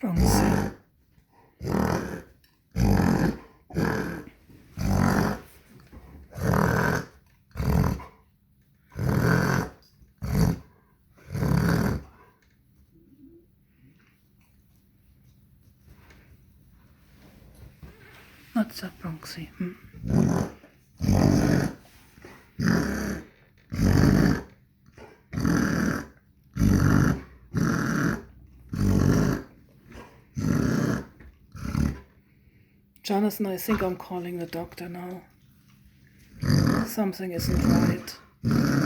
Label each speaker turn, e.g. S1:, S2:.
S1: Bronxy. What's up, Bronxy? Jonathan, I think I'm calling the doctor now. Something isn't right.